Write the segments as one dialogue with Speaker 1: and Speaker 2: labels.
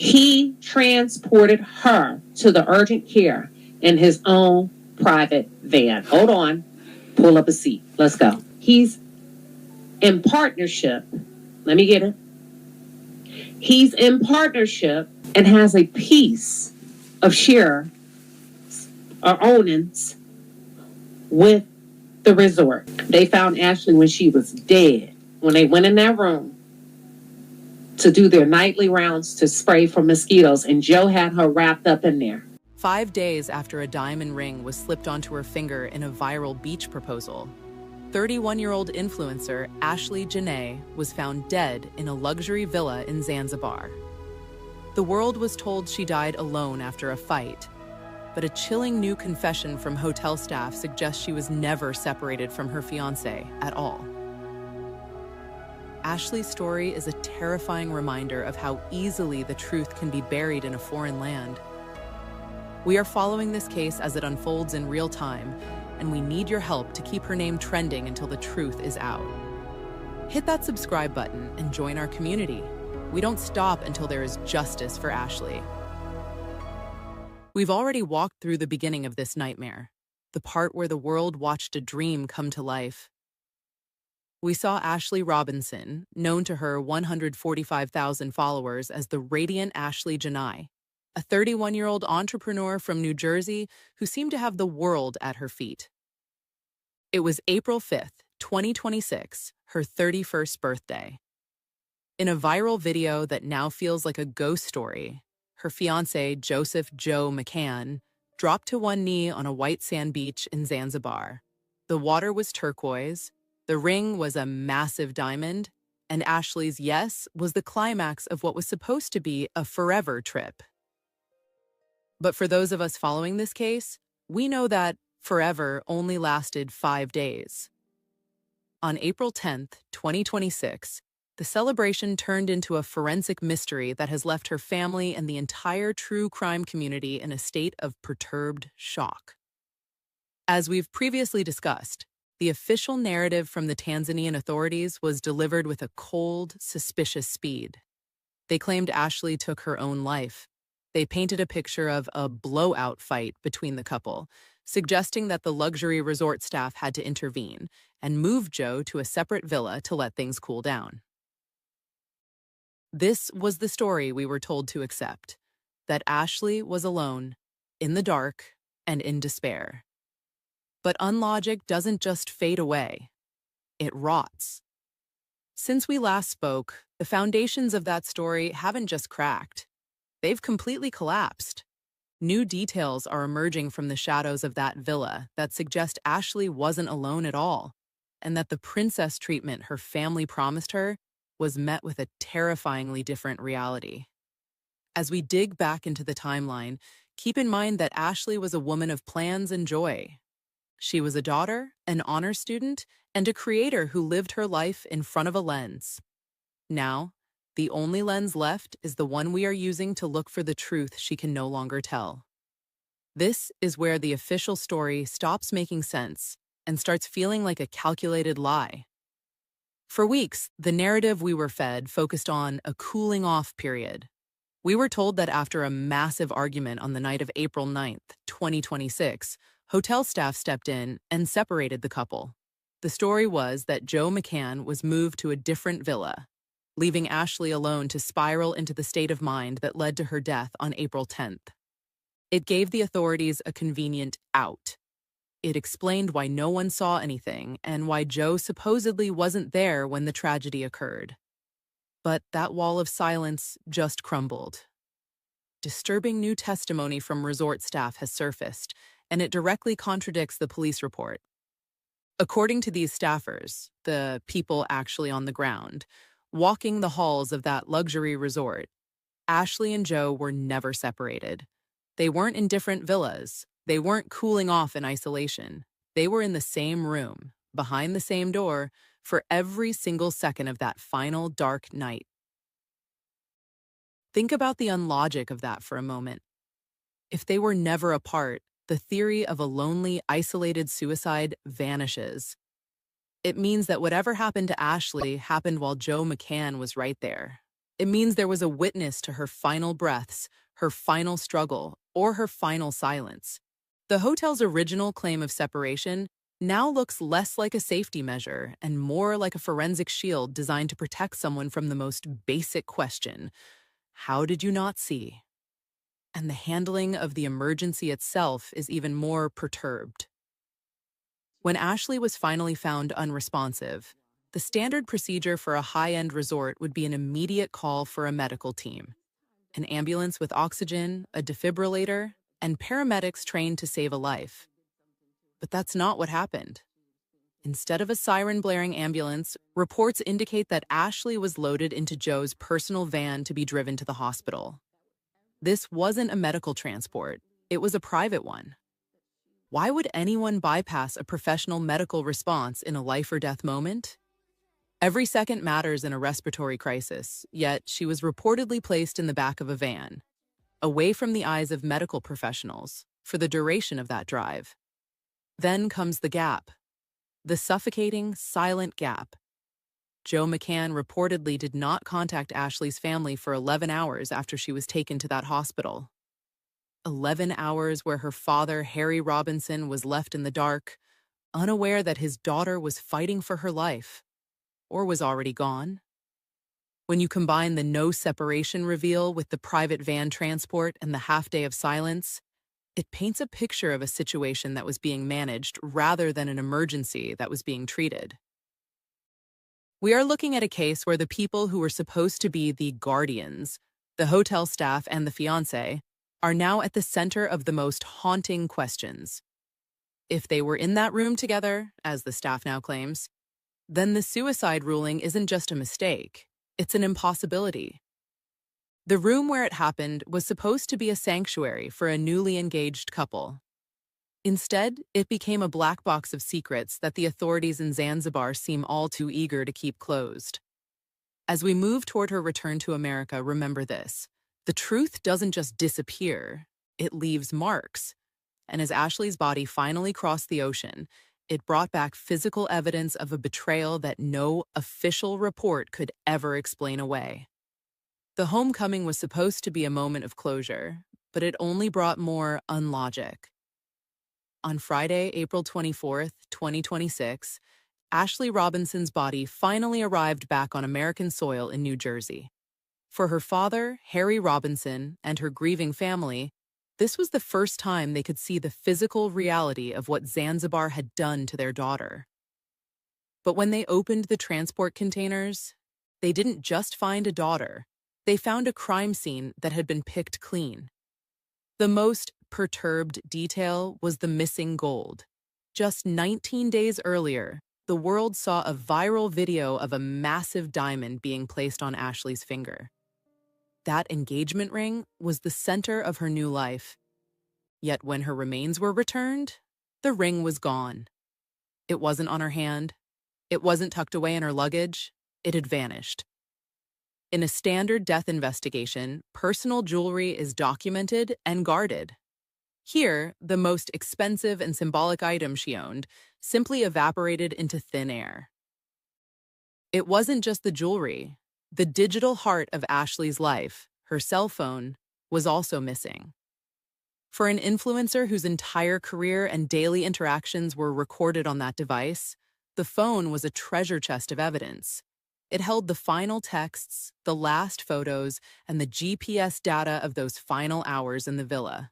Speaker 1: He transported her to the urgent care in his own private van. Hold on. Pull up a seat. Let's go. He's in partnership. Let me get it. He's in partnership and has a piece of share or ownings with the resort. They found Ashlee when she was dead. When they went in that room to do their nightly rounds to spray for mosquitoes, and Joe had her wrapped up in there.
Speaker 2: 5 days after a diamond ring was slipped onto her finger in a viral beach proposal, 31-year-old influencer Ashlee Jenae was found dead in a luxury villa in Zanzibar. The world was told she died alone after a fight, but a chilling new confession from hotel staff suggests she was never separated from her fiancé at all. Ashlee's story is a terrifying reminder of how easily the truth can be buried in a foreign land. We are following this case as it unfolds in real time, and we need your help to keep her name trending until the truth is out. Hit that subscribe button and join our community. We don't stop until there is justice for Ashlee. We've already walked through the beginning of this nightmare, the part where the world watched a dream come to life. We saw Ashlee Robinson, known to her 145,000 followers as the radiant Ashlee Jenae, a 31-year-old entrepreneur from New Jersey who seemed to have the world at her feet. It was April 5th, 2026, her 31st birthday. In a viral video that now feels like a ghost story, her fiancé, Joseph "Joe" McCann, dropped to one knee on a white sand beach in Zanzibar. The water was turquoise, the ring was a massive diamond, and Ashlee's yes was the climax of what was supposed to be a forever trip. But for those of us following this case, we know that forever only lasted 5 days. On April 10th, 2026, the celebration turned into a forensic mystery that has left her family and the entire true crime community in a state of perturbed shock. As we've previously discussed, the official narrative from the Tanzanian authorities was delivered with a cold, suspicious speed. They claimed Ashlee took her own life. They painted a picture of a blowout fight between the couple, suggesting that the luxury resort staff had to intervene and move Joe to a separate villa to let things cool down. This was the story we were told to accept, that Ashlee was alone, in the dark, and in despair. But unlogic doesn't just fade away, it rots. Since we last spoke, the foundations of that story haven't just cracked. They've completely collapsed. New details are emerging from the shadows of that villa that suggest Ashlee wasn't alone at all, and that the princess treatment her family promised her was met with a terrifyingly different reality. As we dig back into the timeline, keep in mind that Ashlee was a woman of plans and joy. She was a daughter, an honor student, and a creator who lived her life in front of a lens. Now, the only lens left is the one we are using to look for the truth she can no longer tell. This is where the official story stops making sense and starts feeling like a calculated lie. For weeks, the narrative we were fed focused on a cooling-off period. We were told that after a massive argument on the night of April 9th, 2026, hotel staff stepped in and separated the couple. The story was that Joe McCann was moved to a different villa, leaving Ashlee alone to spiral into the state of mind that led to her death on April 10th. It gave the authorities a convenient out. It explained why no one saw anything and why Joe supposedly wasn't there when the tragedy occurred. But that wall of silence just crumbled. Disturbing new testimony from resort staff has surfaced, and it directly contradicts the police report. According to these staffers, the people actually on the ground, walking the halls of that luxury resort, Ashlee and Joe were never separated. They weren't in different villas. They weren't cooling off in isolation. They were in the same room, behind the same door, for every single second of that final dark night. Think about the unlogic of that for a moment. If they were never apart, the theory of a lonely, isolated suicide vanishes. It means that whatever happened to Ashlee happened while Joe McCann was right there. It means there was a witness to her final breaths, her final struggle, or her final silence. The hotel's original claim of separation now looks less like a safety measure and more like a forensic shield designed to protect someone from the most basic question: how did you not see? And the handling of the emergency itself is even more perturbed. When Ashlee was finally found unresponsive, the standard procedure for a high-end resort would be an immediate call for a medical team. An ambulance with oxygen, a defibrillator, and paramedics trained to save a life. But that's not what happened. Instead of a siren-blaring ambulance, reports indicate that Ashlee was loaded into Joe's personal van to be driven to the hospital. This wasn't a medical transport, it was a private one. Why would anyone bypass a professional medical response in a life-or-death moment? Every second matters in a respiratory crisis, yet she was reportedly placed in the back of a van, away from the eyes of medical professionals, for the duration of that drive. Then comes the gap. The suffocating, silent gap. Joe McCann reportedly did not contact Ashlee's family for 11 hours after she was taken to that hospital. 11 hours where her father, Harry Robinson, was left in the dark, unaware that his daughter was fighting for her life, or was already gone. When you combine the no separation reveal with the private van transport and the half-day of silence, it paints a picture of a situation that was being managed rather than an emergency that was being treated. We are looking at a case where the people who were supposed to be the guardians, the hotel staff and the fiancé, are now at the center of the most haunting questions. If they were in that room together, as the staff now claims, then the suicide ruling isn't just a mistake, it's an impossibility. The room where it happened was supposed to be a sanctuary for a newly engaged couple. Instead, it became a black box of secrets that the authorities in Zanzibar seem all too eager to keep closed. As we move toward her return to America, remember this: the truth doesn't just disappear, it leaves marks. And as Ashlee's body finally crossed the ocean, it brought back physical evidence of a betrayal that no official report could ever explain away. The homecoming was supposed to be a moment of closure, but it only brought more unlogic. On Friday, April 24th, 2026, Ashlee Robinson's body finally arrived back on American soil in New Jersey. For her father, Harry Robinson, and her grieving family, this was the first time they could see the physical reality of what Zanzibar had done to their daughter. But when they opened the transport containers, they didn't just find a daughter. They found a crime scene that had been picked clean. The most perturbed detail was the missing gold. Just 19 days earlier, the world saw a viral video of a massive diamond being placed on Ashlee's finger. That engagement ring was the center of her new life. Yet when her remains were returned, the ring was gone. It wasn't on her hand. It wasn't tucked away in her luggage. It had vanished. In a standard death investigation, personal jewelry is documented and guarded. Here, the most expensive and symbolic item she owned simply evaporated into thin air. It wasn't just the jewelry. The digital heart of Ashlee's life, her cell phone, was also missing. For an influencer whose entire career and daily interactions were recorded on that device, the phone was a treasure chest of evidence. It held the final texts, the last photos, and the GPS data of those final hours in the villa.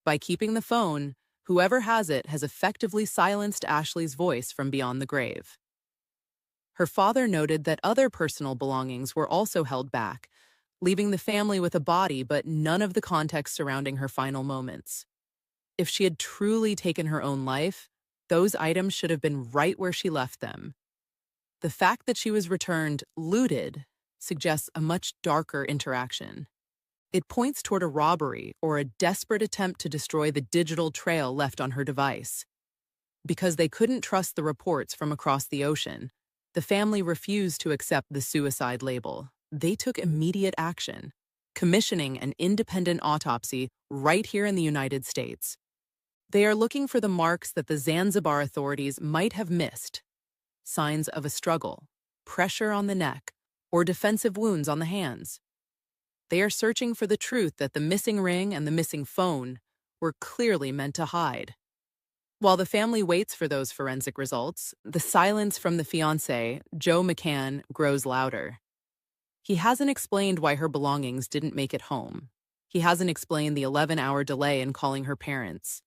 Speaker 2: By keeping the phone, whoever has it has effectively silenced Ashlee's voice from beyond the grave. Her father noted that other personal belongings were also held back, leaving the family with a body but none of the context surrounding her final moments. If she had truly taken her own life, those items should have been right where she left them. The fact that she was returned looted suggests a much darker interaction. It points toward a robbery or a desperate attempt to destroy the digital trail left on her device. Because they couldn't trust the reports from across the ocean, the family refused to accept the suicide label. They took immediate action, commissioning an independent autopsy right here in the United States. They are looking for the marks that the Zanzibar authorities might have missed: signs of a struggle, pressure on the neck, or defensive wounds on the hands. They are searching for the truth that the missing ring and the missing phone were clearly meant to hide. While the family waits for those forensic results, the silence from the fiancé, Joe McCann, grows louder. He hasn't explained why her belongings didn't make it home. He hasn't explained the 11-hour delay in calling her parents.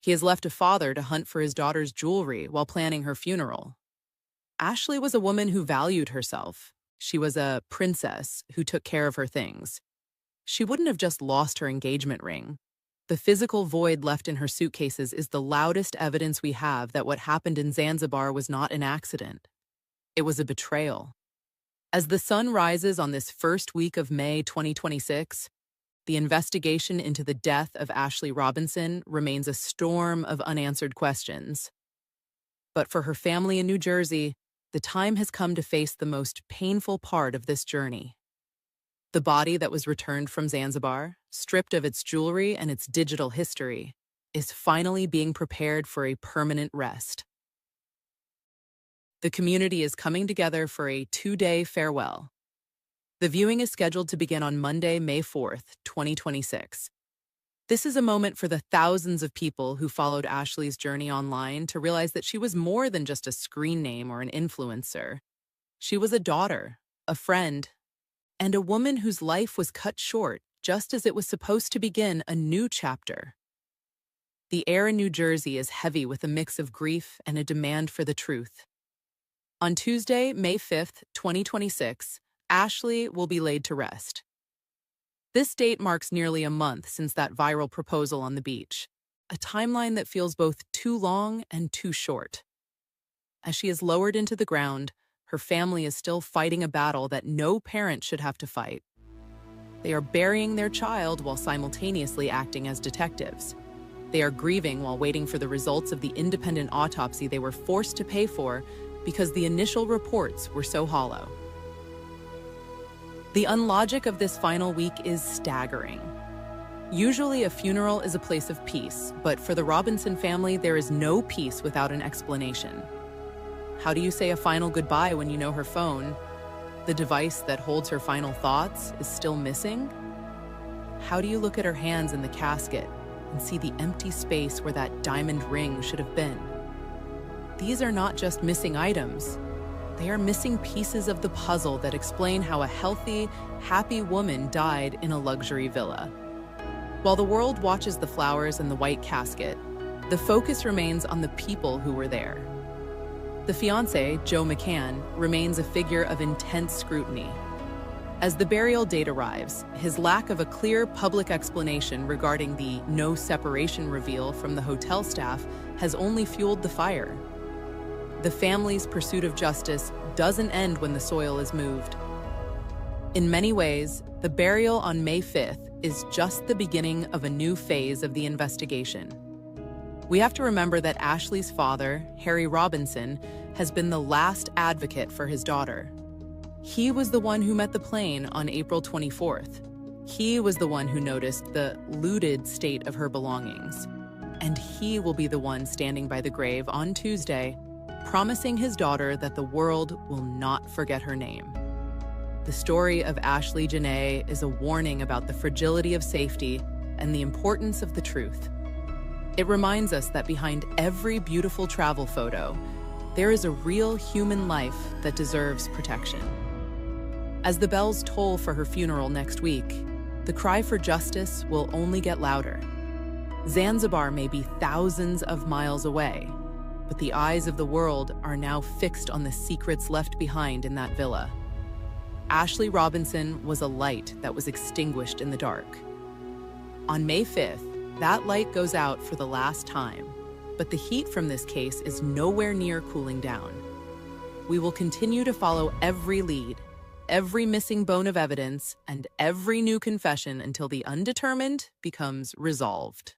Speaker 2: He has left a father to hunt for his daughter's jewelry while planning her funeral. Ashlee was a woman who valued herself. She was a princess who took care of her things. She wouldn't have just lost her engagement ring. The physical void left in her suitcases is the loudest evidence we have that what happened in Zanzibar was not an accident. It was a betrayal. As the sun rises on this first week of May 2026, the investigation into the death of Ashlee Robinson remains a storm of unanswered questions. But for her family in New Jersey, the time has come to face the most painful part of this journey. The body that was returned from Zanzibar, stripped of its jewelry and its digital history, is finally being prepared for a permanent rest. The community is coming together for a 2-day farewell. The viewing is scheduled to begin on Monday, May 4th, 2026. This is a moment for the thousands of people who followed Ashlee's journey online to realize that she was more than just a screen name or an influencer. She was a daughter, a friend, and a woman whose life was cut short just as it was supposed to begin a new chapter. The air in New Jersey is heavy with a mix of grief and a demand for the truth. On Tuesday, May 5th, 2026, Ashlee will be laid to rest. This date marks nearly a month since that viral proposal on the beach, a timeline that feels both too long and too short. As she is lowered into the ground, her family is still fighting a battle that no parent should have to fight. They are burying their child while simultaneously acting as detectives. They are grieving while waiting for the results of the independent autopsy they were forced to pay for because the initial reports were so hollow. The unlogic of this final week is staggering. Usually a funeral is a place of peace, but for the Robinson family, there is no peace without an explanation. How do you say a final goodbye when you know her phone, the device that holds her final thoughts, is still missing? How do you look at her hands in the casket and see the empty space where that diamond ring should have been? These are not just missing items. They are missing pieces of the puzzle that explain how a healthy, happy woman died in a luxury villa. While the world watches the flowers and the white casket, the focus remains on the people who were there. The fiancé, Joe McCann, remains a figure of intense scrutiny. As the burial date arrives, his lack of a clear public explanation regarding the no separation reveal from the hotel staff has only fueled the fire. The family's pursuit of justice doesn't end when the soil is moved. In many ways, the burial on May 5th is just the beginning of a new phase of the investigation. We have to remember that Ashlee's father, Harry Robinson, has been the last advocate for his daughter. He was the one who met the plane on April 24th. He was the one who noticed the looted state of her belongings. And he will be the one standing by the grave on Tuesday, promising his daughter that the world will not forget her name. The story of Ashlee Jenae is a warning about the fragility of safety and the importance of the truth. It reminds us that behind every beautiful travel photo, there is a real human life that deserves protection. As the bells toll for her funeral next week, the cry for justice will only get louder. Zanzibar may be thousands of miles away, but the eyes of the world are now fixed on the secrets left behind in that villa. Ashlee Robinson was a light that was extinguished in the dark. On May 5th, that light goes out for the last time, but the heat from this case is nowhere near cooling down. We will continue to follow every lead, every missing bone of evidence, and every new confession until the undetermined becomes resolved.